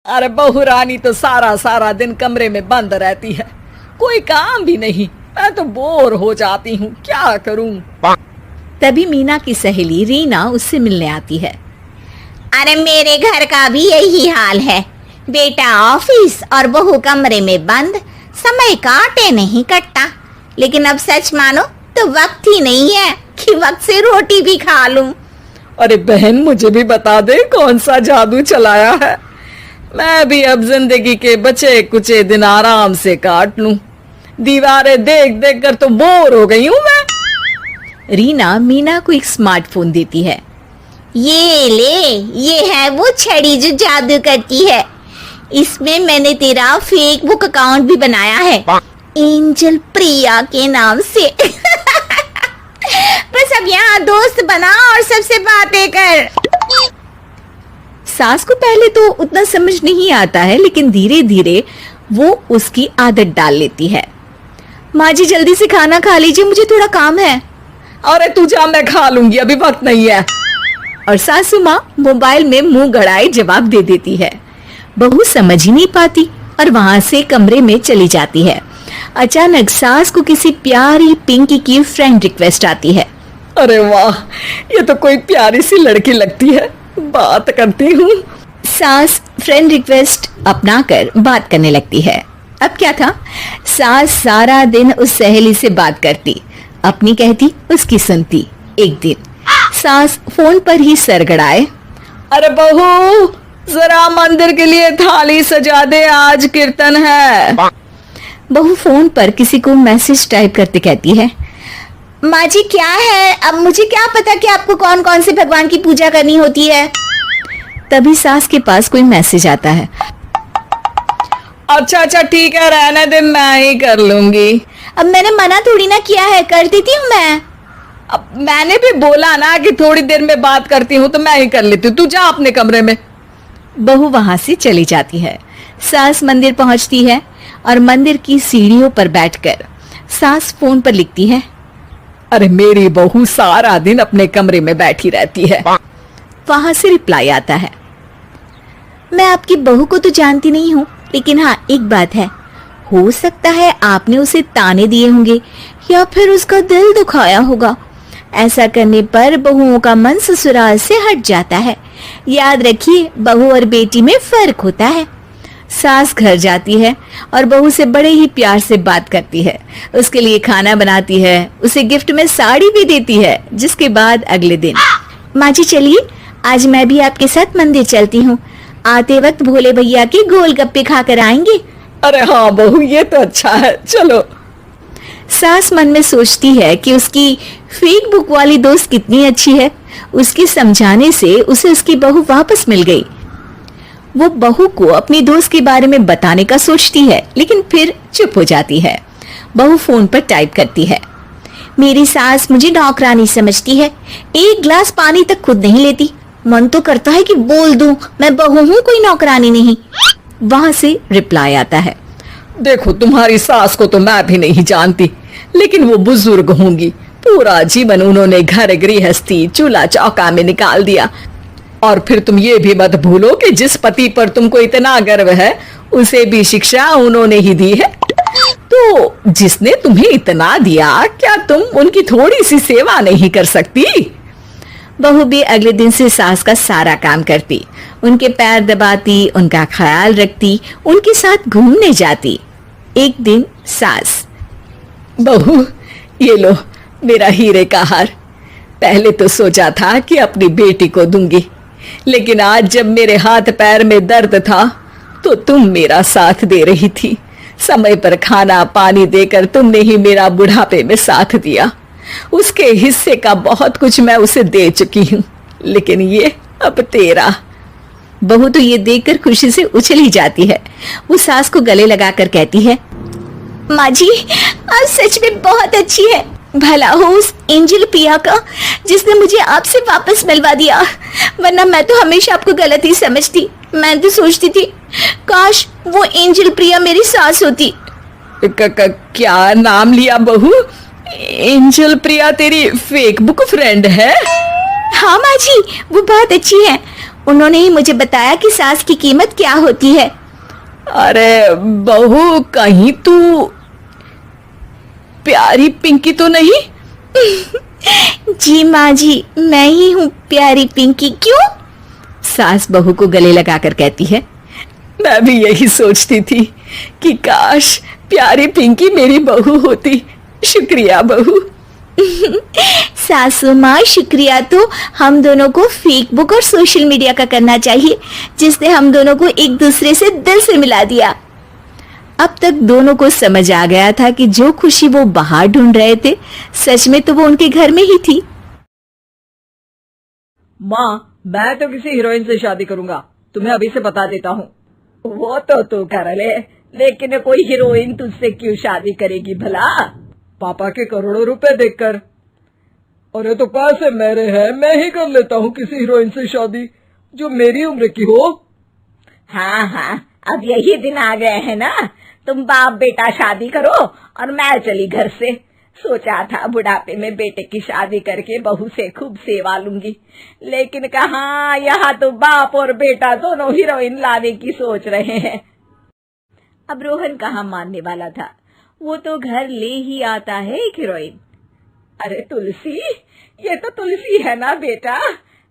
अरे बहू रानी तो सारा सारा दिन कमरे में बंद रहती है, कोई काम भी नहीं। मैं तो बोर हो जाती हूँ, क्या करूँ। तभी मीना की सहेली रीना उससे मिलने आती है। अरे मेरे घर का भी यही हाल है, बेटा ऑफिस और बहू कमरे में बंद, समय काटे नहीं कटता। लेकिन अब सच मानो तो वक्त ही नहीं है कि वक्त से रोटी भी खा लूं। अरे बहन, मुझे भी बता दे कौन सा जादू चलाया है। मैं भी अब जिंदगी के बचे कुचे दिन आराम से काट लूं। दीवारें देख देख कर तो बोर हो गई हूं मैं। रीना मीना को एक स्मार्टफोन देती है। ये ले, ये है वो छड़ी जो जादू करती है। इसमें मैंने तेरा फेसबुक अकाउंट भी बनाया है, एंजल प्रिया के नाम से। बस अब यहाँ दोस्त बना और सबसे बातें कर। सास को पहले तो उतना समझ नहीं आता है, लेकिन धीरे धीरे वो उसकी आदत डाल लेती है। माँ जी जल्दी से खाना खा लीजिए, मुझे थोड़ा काम है। अरे तू जा, मैं खा लूंगी, अभी वक्त नहीं है। और सासू माँ मोबाइल में मुंह गड़ाए जवाब दे देती है। बहू समझ ही नहीं पाती और वहां से कमरे में चली जाती है। अचानक सास को किसी प्यारी पिंकी की फ्रेंड रिक्वेस्ट आती है। अरे वाह, ये तो कोई प्यारी सी लड़की लगती है, बात करती हूँ। सास फ्रेंड रिक्वेस्ट अपनाकर बात करने लगती है। अब क्या था, सास सारा दिन उस सहेली से बात करती, अपनी कहती उसकी सुनती। एक दिन सास फोन पर ही सर गड़ाए। अरे बहू, जरा मंदिर के लिए थाली सजा दे, आज कीर्तन है। बहू फोन पर किसी को मैसेज टाइप करते कहती है। माँ जी क्या है, अब मुझे क्या पता कि आपको कौन कौन से भगवान की पूजा करनी होती है। तभी सास के पास कोई मैसेज आता है। अच्छा अच्छा ठीक है, रहने दे, मैं ही कर लूंगी। अब मैंने मना थोड़ी ना किया है, कर देती हूँ मैं। अब मैंने भी बोला ना कि थोड़ी देर में बात करती हूँ, तो मैं ही कर लेती हूँ, तू जा अपने कमरे में। बहू वहां से चली जाती है। सास मंदिर पहुंचती है और मंदिर की सीढ़ियों पर बैठकर सास फोन पर लिखती है। अरे मेरी बहू सारा दिन अपने कमरे में बैठी रहती है। वहां से रिप्लाई आता है। मैं आपकी बहू को तो जानती नहीं हूँ, लेकिन हाँ एक बात है, हो सकता है आपने उसे ताने दिए होंगे या फिर उसका दिल दुखाया होगा। ऐसा करने पर बहुओं का मन ससुराल से हट जाता है। याद रखिए, बहू और बेटी में फर्क होता है। सास घर जाती है और बहू से बड़े ही प्यार से बात करती है, उसके लिए खाना बनाती है, उसे गिफ्ट में साड़ी भी देती है। जिसके बाद अगले दिन, माँ जी चलिए, आज मैं भी आपके साथ मंदिर चलती हूँ, आते वक्त भोले भैया के गोलगप्पे खाकर आएंगे। अरे हाँ बहू, ये तो अच्छा है, चलो। सास मन में सोचती है कि उसकी फेक बुक वाली दोस्त कितनी अच्छी है। उसके समझाने से उसे उसकी बहू वापस मिल गई। वो बहू को अपनी दोस्त के बारे में बताने का सोचती है, लेकिन फिर चुप हो जाती है। बहू फोन पर टाइप करती है। मेरी सास मुझे नौकरानी समझती है, एक गिलास पानी तक खुद नहीं लेती। मन तो करता है कि बोल दूं, मैं बहू हूँ, कोई नौकरानी नहीं। वहां से रिप्लाई आता है। देखो, तुम्हारी सास को तो मैं भी नहीं जानती, लेकिन वो बुजुर्ग होंगी। पूरा जीवन उन्होंने घर गृहस्थी चूल्हा चौका में निकाल दिया। और फिर तुम ये भी मत भूलो कि जिस पति पर तुमको इतना गर्व है, उसे भी शिक्षा उन्होंने ही दी है। तो जिसने तुम्हें इतना दिया, क्या तुम उनकी थोड़ी सी सेवा नहीं कर सकती? बहू भी अगले दिन से सास का सारा काम करती, उनके पैर दबाती, उनका ख्याल रखती, उनके साथ घूमने जाती। एक दिन सास, बहू ये लो मेरा हीरे का हार। पहले तो सोचा था कि अपनी बेटी को दूंगी, लेकिन आज जब मेरे हाथ पैर में दर्द था तो तुम मेरा साथ दे रही थी। समय पर खाना पानी देकर तुमने ही मेरा बुढ़ापे में साथ दिया। उसके हिस्से का बहुत कुछ मैं उसे दे चुकी हूँ, लेकिन ये अब तेरा। बहू तो ये देखकर खुशी से उछली जाती है। वो सास को गले लगाकर कहती है। माँ जी, आज सच में बहुत अच्छी है। भला हो उस एंजल प्रिया का, जिसने मुझे आपसे वापस मिलवा दिया, वरना मैं तो हमेशा आपको गलत ही समझती। मैं तो सोचती थी काश वो एंजल प्रिया मेरी सास होती। क्या नाम लिया बहू? एंजल प्रिया तेरी फेक बुक फ्रेंड है? हाँ माँ जी, वो बहुत अच्छी है। उन्होंने ही मुझे बताया कि सास की कीमत क्या होती है। अरे बहू, कहीं तू प्यारी पिंकी तो नहीं? जी माँ जी, मैं ही हूँ प्यारी पिंकी। क्यों? सास बहू को गले लगाकर कहती है। मैं भी यही सोचती थी कि काश प्यारी पिंकी मेरी बहू होती। शुक्रिया बहू। सासू माँ, शुक्रिया तो हम दोनों को फेसबुक और सोशल मीडिया का करना चाहिए, जिसने हम दोनों को एक दूसरे से दिल से मिला दिया। अब तक दोनों को समझ आ गया था कि जो खुशी वो बाहर ढूंढ रहे थे, सच में तो वो उनके घर में ही थी। माँ, मैं तो किसी हीरोइन से शादी करूंगा, तुम्हें अभी से बता देता हूँ। वो तो तू कर ले, लेकिन कोई हीरोइन तुझसे क्यों शादी करेगी भला? पापा के करोड़ों रुपए देखकर। अरे तो पैसे मेरे हैं, मैं ही कर लेता हूँ किसी हीरोइन से शादी जो मेरी उम्र की हो। हाँ हाँ, अब यही दिन आ गए हैं ना, तुम बाप बेटा शादी करो और मैं चली घर से। सोचा था बुढ़ापे में बेटे की शादी करके बहू से खूब सेवा लूंगी, लेकिन कहाँ, यहाँ तो बाप और बेटा दोनों हीरोइन लाने की सोच रहे हैं। अब रोहन कहाँ मानने वाला था, वो तो घर ले ही आता है एक हीरोइन। अरे तुलसी, ये तो तुलसी है ना बेटा?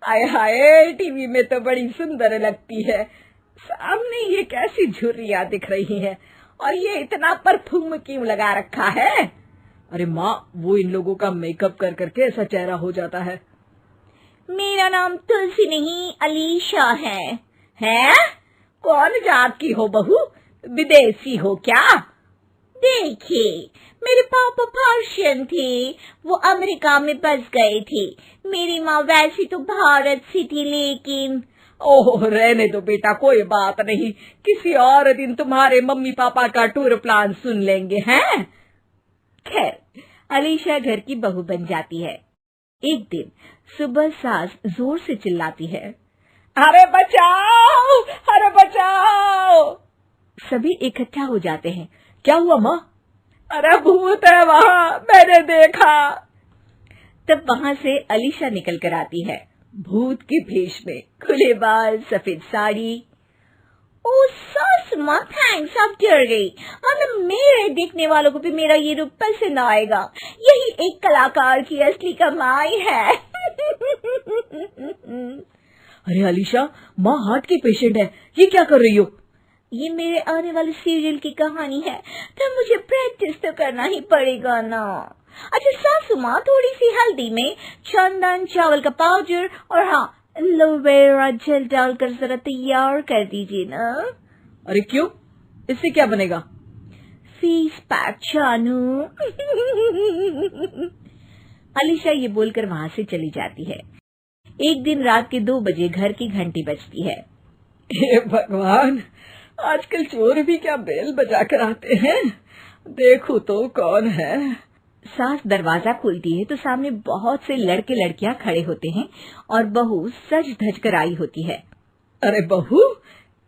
आय हाय, टीवी में तो बड़ी सुंदर लगती है, सामने ये कैसी झुर्रियां दिख रही है, और ये इतना परफ्यूम क्यों लगा रखा है? अरे माँ, वो इन लोगों का मेकअप कर करके ऐसा चेहरा हो जाता है। मेरा नाम तुलसी नहीं, अलीशा है। हैं? कौन जात की हो बहू? विदेशी हो क्या? देखिए, मेरे पापा पर्शियन थे, वो अमेरिका में बस गए थे। मेरी माँ वैसी तो भारत से थी, लेकिन ओह, रहने दो बेटा, कोई बात नहीं, किसी और दिन तुम्हारे मम्मी पापा का टूर प्लान सुन लेंगे हैं। खैर, अलीशा घर की बहू बन जाती है। एक दिन सुबह सास जोर से चिल्लाती है, अरे बचाओ, अरे बचाओ। सभी इकट्ठा हो जाते हैं। क्या हुआ माँ? अरे भूत है वहाँ, मैंने देखा। तब वहां से अलीशा निकल कर आती है, भूत के भेष में, खुले बाल, सफेद साड़ी। ओ सस माँ, थैंक्स, अब डर गई। अब मेरे देखने वालों को भी मेरा ये रूप पसंद आएगा। यही एक कलाकार की असली कमाई है। अरे अलीशा, माँ हार्ट की पेशेंट है, ये क्या कर रही हो? ये मेरे आने वाले सीरियल की कहानी है, तो मुझे प्रैक्टिस तो करना ही पड़ेगा ना। अच्छा सासू माँ, थोड़ी सी हल्दी में चंदन, चावल का पाउडर और हाँ, एलोवेरा जेल डालकर जरा तैयार कर दीजिए ना। अरे क्यों, इससे क्या बनेगा? फेस पैक जानू। अलीशा ये बोलकर वहां से चली जाती है। एक दिन रात के 2 बजे घर की घंटी बजती है। हे भगवान, आजकल चोर भी क्या बेल बजा कर आते हैं, देखो तो कौन है। सास दरवाजा खोलती है तो सामने बहुत से लड़के लड़कियां खड़े होते हैं और बहू सज धज कर आई होती है। अरे बहू,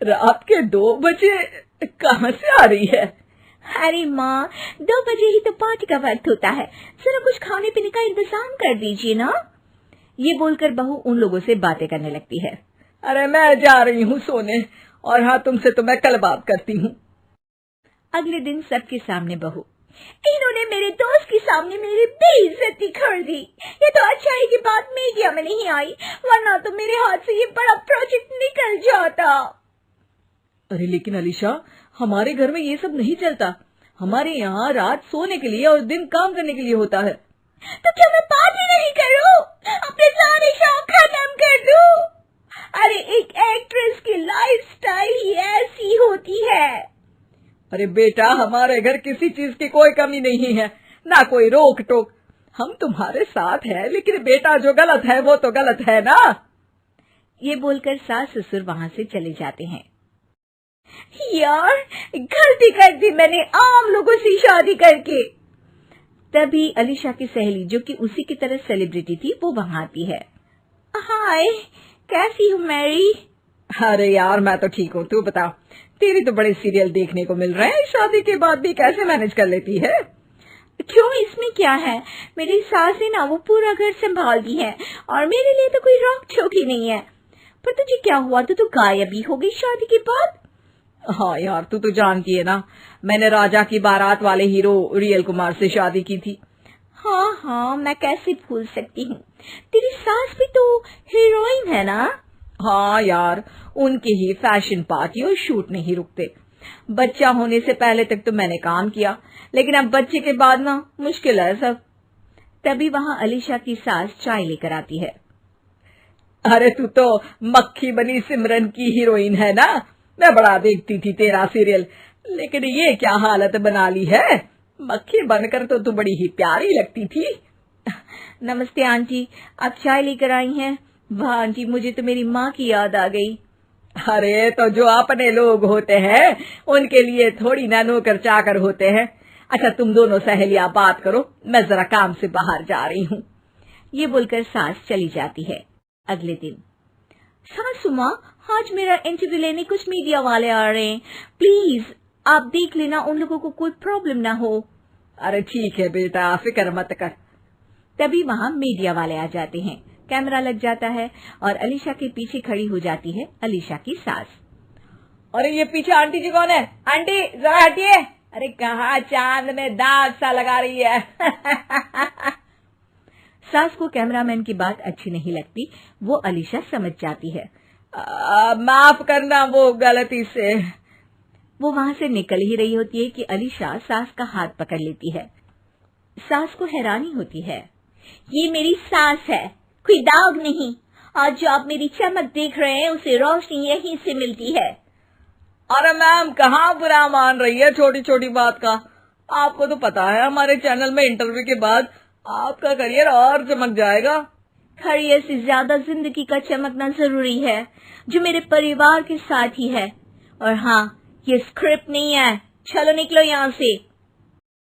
रात के 2 बजे कहाँ से आ रही है? अरे माँ, 2 बजे ही तो पार्टी का वक्त होता है, जरा कुछ खाने पीने का इंतजाम कर दीजिए ना। ये बोलकर बहू उन लोगों से बातें करने लगती है। अरे मैं जा रही हूँ सोने, और हाँ, तुमसे तो मैं कल बात करती हूँ। अगले दिन सबके सामने बहू, इन्होंने मेरे दोस्त के सामने मेरी बेइज्जती कर दी। ये तो अच्छा है कि बात मीडिया में नहीं आई, वरना तो मेरे हाथ से ये बड़ा प्रोजेक्ट निकल जाता। अरे लेकिन अलीशा, हमारे घर में ये सब नहीं चलता। हमारे यहाँ रात सोने के लिए और दिन काम करने के लिए होता है। तो क्या मैं पार्टी नहीं करूं? अपने सारे शौक खत्म कर दूं? अरे एक एक्ट्रेस की लाइफस्टाइल ही ऐसी होती है। अरे बेटा, हमारे घर किसी चीज की कोई कमी नहीं है, ना कोई रोक टोक। हम तुम्हारे साथ हैं, लेकिन बेटा जो गलत है वो तो गलत है ना। ये बोलकर सास ससुर वहां से चले जाते हैं। यार, गलती कर दी मैंने आम लोगों से शादी करके। तभी अलीशा की सहेली, जो कि उसी की तरह सेलिब्रिटी थी, वो वहां आती है। हाय, कैसी हो मैरी? अरे यार, मैं तो ठीक हूँ, तू बता। तेरी तो बड़े सीरियल देखने को मिल रहे हैं, शादी के बाद भी कैसे मैनेज कर लेती है? क्यों, इसमें क्या है? मेरी सास है ना, वो पूरा घर संभालती है और मेरे लिए तो कोई रोक टोक ही नहीं है। पर तुझे क्या हुआ? तू तो गायब ही हो गई शादी के बाद। हाँ यार, तू तो जानती है ना, मैंने राजा की बारात वाले हीरो रियल कुमार से शादी की थी। हाँ हाँ, मैं कैसे भूल सकती हूँ। तेरी सास भी तो हीरोइन है ना? हाँ यार, उनके ही फैशन पार्टी और शूट नहीं रुकते। बच्चा होने से पहले तक तो मैंने काम किया, लेकिन अब बच्चे के बाद ना मुश्किल है सब। तभी वहां अलीशा की सास चाय लेकर आती है। अरे तू तो मक्खी बनी सिमरन की हीरोइन है ना, मैं बड़ा देखती थी तेरा सीरियल, लेकिन ये क्या हालत बना ली है। मक्खी बनकर तो तू बड़ी ही प्यारी लगती थी। नमस्ते आंटी, आप चाय लेकर आई हैं? वाह आंटी, मुझे तो मेरी माँ की याद आ गई। अरे तो जो अपने लोग होते हैं उनके लिए थोड़ी ना नौकर चाकर होते हैं। अच्छा तुम दोनों सहेलियां बात करो, मैं जरा काम से बाहर जा रही हूँ। ये बोलकर सास चली जाती है। अगले दिन, सासू माँ, आज मेरा इंटरव्यू लेने कुछ मीडिया वाले आ रहे हैं, प्लीज आप देख लेना उन लोगों को कोई प्रॉब्लम ना हो। अरे ठीक है बेटा, फिक्र मत कर। तभी वहां मीडिया वाले आ जाते हैं, कैमरा लग जाता है और अलीशा के पीछे खड़ी हो जाती है अलीशा की सास। अरे ये पीछे आंटी जी कौन है? आंटी जरा हटिए। अरे कहाँ चांद में दाग सा लगा रही है। सास को कैमरामैन की बात अच्छी नहीं लगती, वो अलीशा समझ जाती है। माफ करना, वो गलती से। वो वहां से निकल ही रही होती है कि अलीशा सास का हाथ पकड़ लेती है। सास को हैरानी होती है, ये मेरी सास है, कोई दाग नहीं। आज जो आप मेरी चमक देख रहे हैं उसे रोशनी यहीं से मिलती है। अरे मैम, कहाँ बुरा मान रही है छोटी छोटी बात का। आपको तो पता है हमारे चैनल में इंटरव्यू के बाद आपका करियर और चमक जाएगा। करियर से ज्यादा जिंदगी का चमकना जरूरी है, जो मेरे परिवार के साथ ही है। और हाँ, ये स्क्रिप्ट नहीं है, चलो निकलो यहाँ से।